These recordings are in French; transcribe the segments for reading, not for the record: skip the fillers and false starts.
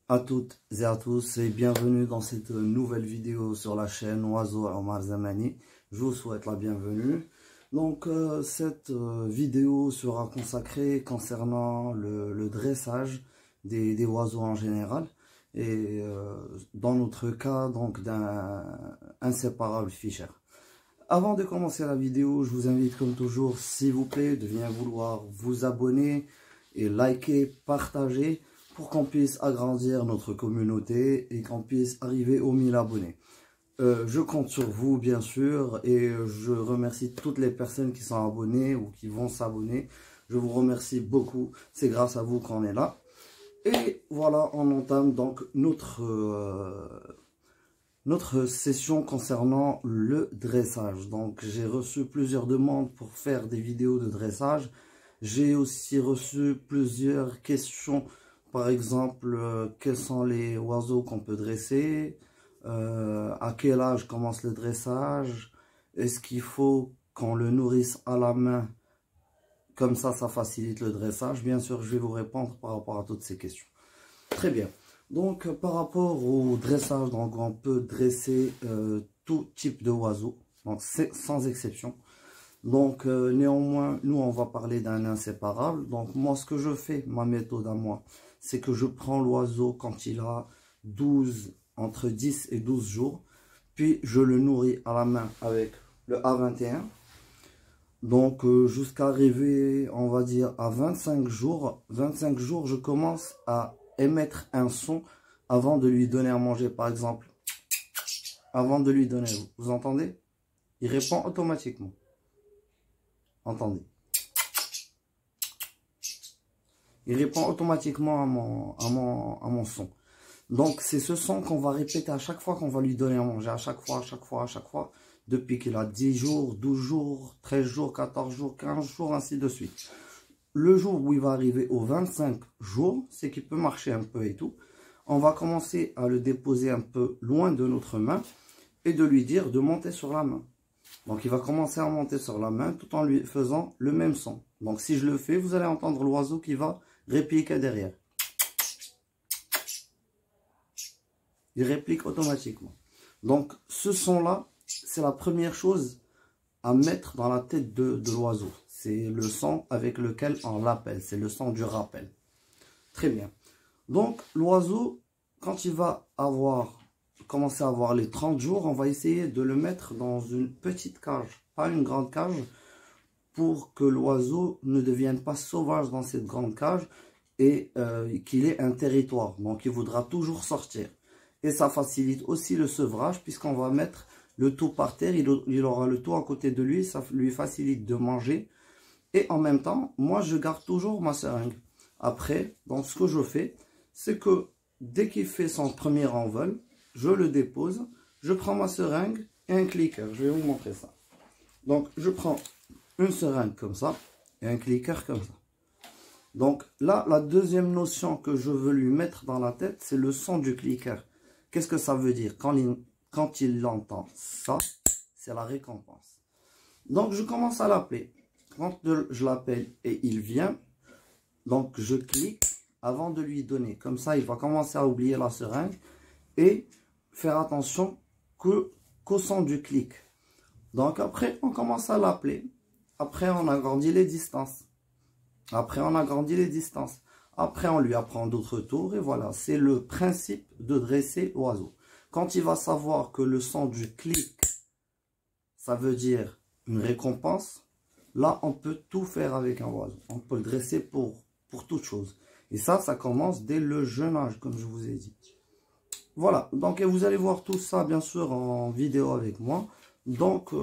à toutes et à tous et bienvenue dans cette nouvelle vidéo sur la chaîne Oiseau Omar Zamani. Je vous souhaite la bienvenue. Donc cette vidéo sera consacrée concernant le dressage des oiseaux en général et dans notre cas donc d'un inséparable Fisher. Avant de commencer la vidéo, je vous invite comme toujours, s'il vous plaît, de bien vouloir vous abonner et liker, partager pour qu'on puisse agrandir notre communauté et qu'on puisse arriver aux 1000 abonnés. Je compte sur vous bien sûr et je remercie toutes les personnes qui sont abonnées ou qui vont s'abonner. Je vous remercie beaucoup, c'est grâce à vous qu'on est là. Et voilà, on entame donc notre session concernant le dressage. Donc j'ai reçu plusieurs demandes pour faire des vidéos de dressage. J'ai aussi reçu plusieurs questions. Par exemple, quels sont les oiseaux qu'on peut dresser, à quel âge commence le dressage, est-ce qu'il faut qu'on le nourrisse à la main, comme ça facilite le dressage. Bien sûr, je vais vous répondre par rapport à toutes ces questions. Très bien, donc par rapport au dressage, donc on peut dresser tout type de oiseaux, donc c'est sans exception. Donc néanmoins, nous on va parler d'un inséparable. Donc moi ce que je fais, ma méthode à moi, c'est que je prends l'oiseau quand il a entre 10 et 12 jours. Puis je le nourris à la main avec le A21. Donc jusqu'à arriver, on va dire, à 25 jours. 25 jours, je commence à émettre un son avant de lui donner à manger, par exemple. Avant de lui donner, vous entendez? Il répond automatiquement. Entendez. Il répond automatiquement à mon son. Donc, c'est ce son qu'on va répéter à chaque fois qu'on va lui donner à manger. À chaque fois. Depuis qu'il a 10 jours, 12 jours, 13 jours, 14 jours, 15 jours, ainsi de suite. Le jour où il va arriver aux 25 jours, c'est qu'il peut marcher un peu et tout. On va commencer à le déposer un peu loin de notre main et de lui dire de monter sur la main. Donc, il va commencer à monter sur la main tout en lui faisant le même son. Donc, si je le fais, vous allez entendre l'oiseau qui va répliquer derrière. Il réplique automatiquement. Donc, ce son-là, c'est la première chose à mettre dans la tête de l'oiseau. C'est le son avec lequel on l'appelle. C'est le son du rappel. Très bien. Donc, l'oiseau, quand il va commencer à avoir les 30 jours, on va essayer de le mettre dans une petite cage, pas une grande cage, pour que l'oiseau ne devienne pas sauvage dans cette grande cage et qu'il ait un territoire. Donc, il voudra toujours sortir. Et ça facilite aussi le sevrage puisqu'on va mettre le tout par terre. Il aura le tout à côté de lui. Ça lui facilite de manger. Et en même temps, moi, je garde toujours ma seringue. Après, donc, ce que je fais, c'est que dès qu'il fait son premier envol, je le dépose. Je prends ma seringue et un clicker. Je vais vous montrer ça. Donc, je prends une seringue comme ça et un clicker comme ça. Donc, là, la deuxième notion que je veux lui mettre dans la tête, c'est le son du clicker. Qu'est-ce que ça veut dire? Quand il entend ça, c'est la récompense. Donc, je commence à l'appeler. Quand je l'appelle et il vient, donc je clique avant de lui donner. Comme ça, il va commencer à oublier la seringue et faire attention qu'au son du clic. Donc, après, on commence à l'appeler. Après, on agrandit les distances. Après, on lui apprend d'autres tours et voilà, c'est le principe de dresser l'oiseau. Quand il va savoir que le son du clic, ça veut dire une récompense, là, on peut tout faire avec un oiseau. On peut le dresser pour toute chose. Et ça commence dès le jeune âge, comme je vous ai dit. Voilà, donc vous allez voir tout ça, bien sûr, en vidéo avec moi. Donc,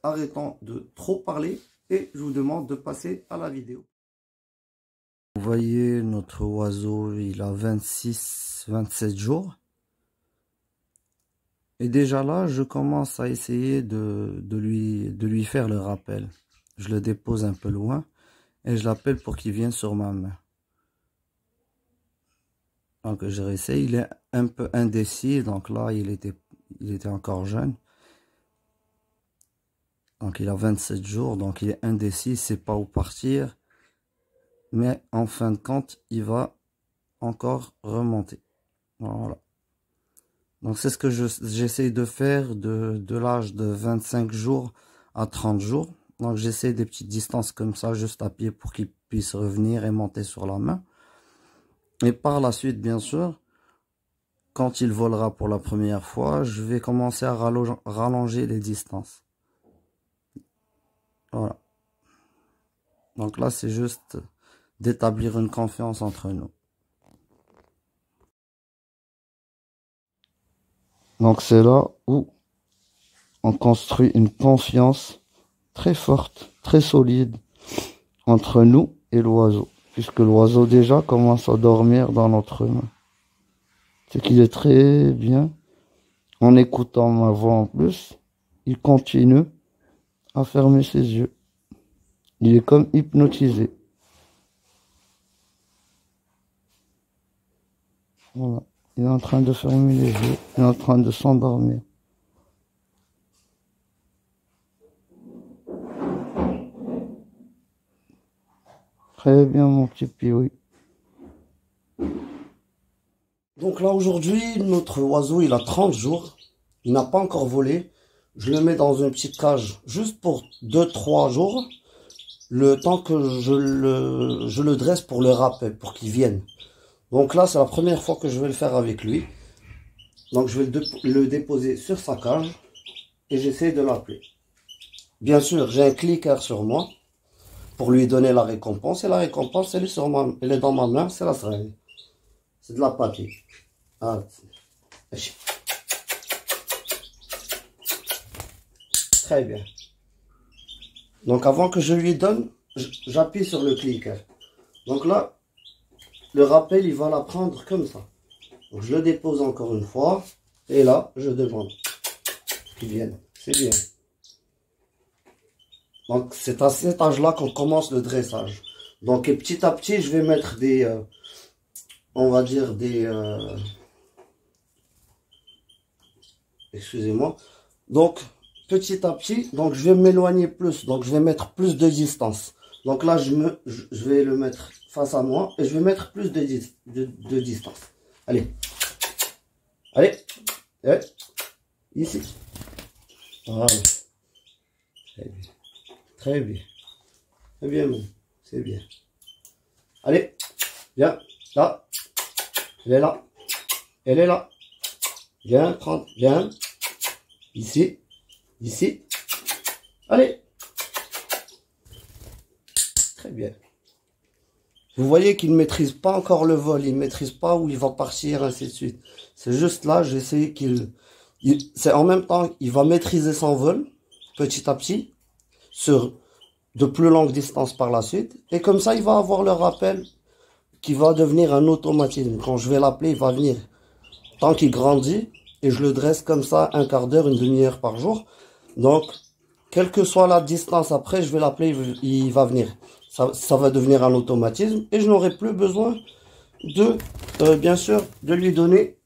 arrêtons de trop parler et je vous demande de passer à la vidéo. Vous voyez, notre oiseau, il a 26-27 jours. Et déjà là, je commence à essayer de lui faire le rappel. Je le dépose un peu loin et je l'appelle pour qu'il vienne sur ma main. Donc je réessaye, il est un peu indécis, donc là il était encore jeune. Donc il a 27 jours, donc il est indécis, il ne sait pas où partir. Mais en fin de compte, il va encore remonter. Voilà. Donc c'est ce que j'essaie de faire de l'âge de 25 jours à 30 jours. Donc j'essaie des petites distances comme ça, juste à pied pour qu'il puisse revenir et monter sur la main. Et par la suite, bien sûr, quand il volera pour la première fois, je vais commencer à rallonger les distances. Voilà. Donc là, c'est juste d'établir une confiance entre nous. Donc c'est là où on construit une confiance très forte, très solide entre nous et l'oiseau. Puisque l'oiseau déjà commence à dormir dans notre main. C'est qu'il est très bien. En écoutant ma voix en plus, il continue à fermer ses yeux. Il est comme hypnotisé. Voilà. Il est en train de fermer les yeux. Il est en train de s'endormir. Très bien, mon petit Pioui. Donc là, aujourd'hui, notre oiseau, il a 30 jours. Il n'a pas encore volé. Je le mets dans une petite cage juste pour 2-3 jours. Le temps que je le dresse pour le rappel, pour qu'il vienne. Donc là, c'est la première fois que je vais le faire avec lui. Donc je vais le déposer sur sa cage et j'essaie de l'appeler. Bien sûr, j'ai un clicker sur moi pour lui donner la récompense. Et la récompense, elle est dans ma main, c'est la seringue. C'est de la pâtée. Ah. Très bien. Donc avant que je lui donne, j'appuie sur le clicker. Donc là, le rappel, il va la prendre comme ça. Donc je le dépose encore une fois. Et là, je demande qu'il vienne. C'est bien. Donc c'est à cet âge-là qu'on commence le dressage. Donc et petit à petit, je vais mettre des... on va dire des... excusez-moi. Donc petit à petit, donc je vais m'éloigner plus. Donc je vais mettre plus de distance. Donc là, je vais le mettre face à moi. Et je vais mettre plus de distance. Allez. Allez. Allez. Ici. Voilà. Très bien. Très bien. Très bien, c'est bien. Allez. Viens. Là. Elle est là. Elle est là. Viens, prends. Viens. Ici. Ici. Allez. Très bien. Vous voyez qu'il ne maîtrise pas encore le vol. Il ne maîtrise pas où il va partir, ainsi de suite. C'est juste là, j'essaie c'est en même temps, il va maîtriser son vol, petit à petit, sur de plus longues distances par la suite. Et comme ça, il va avoir le rappel qui va devenir un automatisme. Quand je vais l'appeler, il va venir. Tant qu'il grandit, et je le dresse comme ça, un quart d'heure, une demi-heure par jour. Donc, quelle que soit la distance après, je vais l'appeler, il va venir. Ça va devenir un automatisme. Et je n'aurai plus besoin de, bien sûr, de lui donner...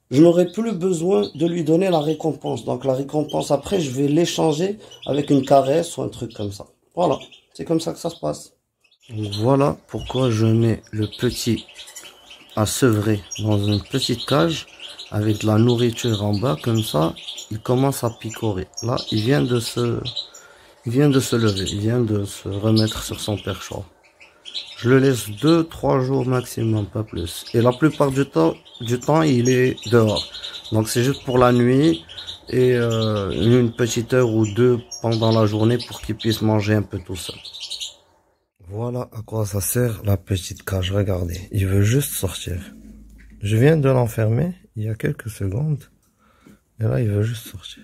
je n'aurai plus besoin de lui donner la récompense. Donc la récompense, après, je vais l'échanger avec une caresse ou un truc comme ça. Voilà, c'est comme ça que ça se passe. Donc voilà pourquoi je mets le petit à sevrer dans une petite cage avec de la nourriture en bas. Comme ça, il commence à picorer. Là, il vient de se lever. Il vient de se remettre sur son perchoir. Je le laisse 2-3 jours maximum, pas plus. Et la plupart du temps, il est dehors. Donc c'est juste pour la nuit et une petite heure ou deux pendant la journée pour qu'il puisse manger un peu tout seul. Voilà à quoi ça sert la petite cage. Regardez, il veut juste sortir. Je viens de l'enfermer il y a quelques secondes. Et là, il veut juste sortir.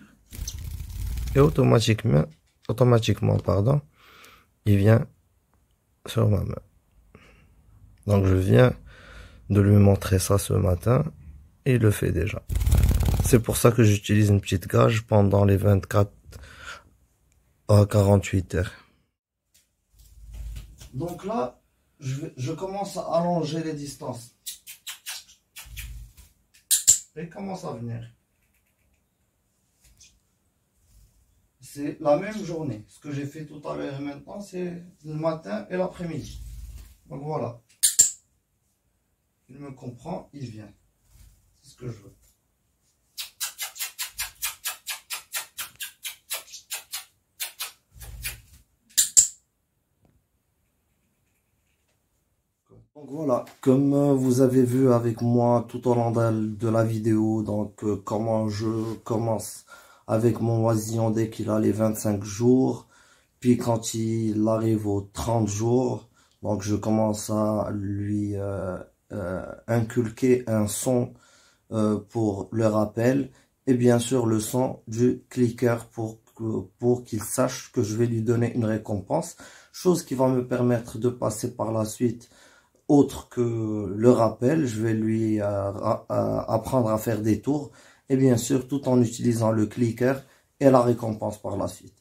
Et automatiquement, il vient sur ma main. Donc je viens de lui montrer ça ce matin et il le fait déjà. C'est pour ça que j'utilise une petite cage pendant les 24 à 48 heures. Donc là, je commence à allonger les distances. Et il commence à venir. C'est la même journée. Ce que j'ai fait tout à l'heure et maintenant, c'est le matin et l'après-midi. Donc voilà. il me comprend, il vient. C'est ce que je veux. Donc voilà, comme vous avez vu avec moi tout au long de la vidéo, donc comment je commence avec mon oisillon dès qu'il a les 25 jours, puis quand il arrive aux 30 jours, donc je commence à lui inculquer un son pour le rappel, et bien sûr le son du clicker pour qu'il sache que je vais lui donner une récompense, chose qui va me permettre de passer par la suite. Autre que le rappel, je vais lui apprendre à faire des tours, et bien sûr tout en utilisant le clicker et la récompense par la suite.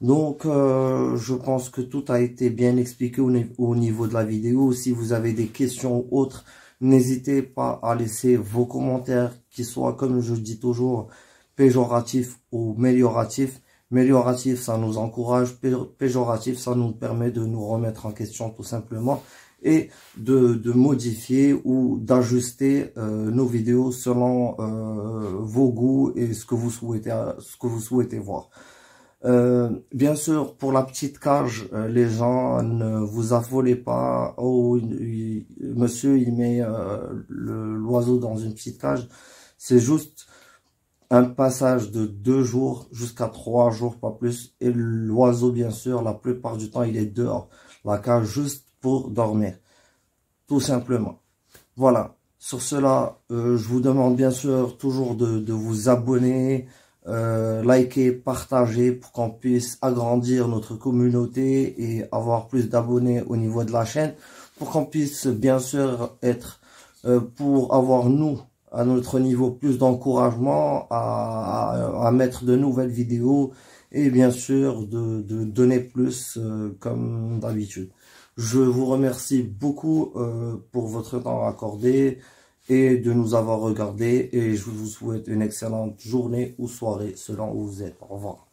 Donc je pense que tout a été bien expliqué au niveau de la vidéo. Si vous avez des questions ou autres, n'hésitez pas à laisser vos commentaires, qui soient, comme je dis toujours, péjoratifs ou amélioratifs. Amélioratif, ça nous encourage, péjoratif, ça nous permet de nous remettre en question tout simplement, et de modifier ou d'ajuster nos vidéos selon vos goûts et ce que vous souhaitez voir. Bien sûr, pour la petite cage, les gens, ne vous affolez pas. Oh, monsieur, il met l'oiseau dans une petite cage. C'est juste un passage de 2 jours jusqu'à 3 jours, pas plus. Et l'oiseau, bien sûr, la plupart du temps, il est dehors. La cage juste pour dormir. Tout simplement. Voilà. Sur cela, je vous demande bien sûr toujours de vous abonner, liker, partager pour qu'on puisse agrandir notre communauté et avoir plus d'abonnés au niveau de la chaîne, pour qu'on puisse bien sûr être, pour avoir nous, à notre niveau, plus d'encouragement à mettre de nouvelles vidéos et bien sûr de donner plus comme d'habitude. Je vous remercie beaucoup pour votre temps accordé et de nous avoir regardé, et je vous souhaite une excellente journée ou soirée selon où vous êtes. Au revoir.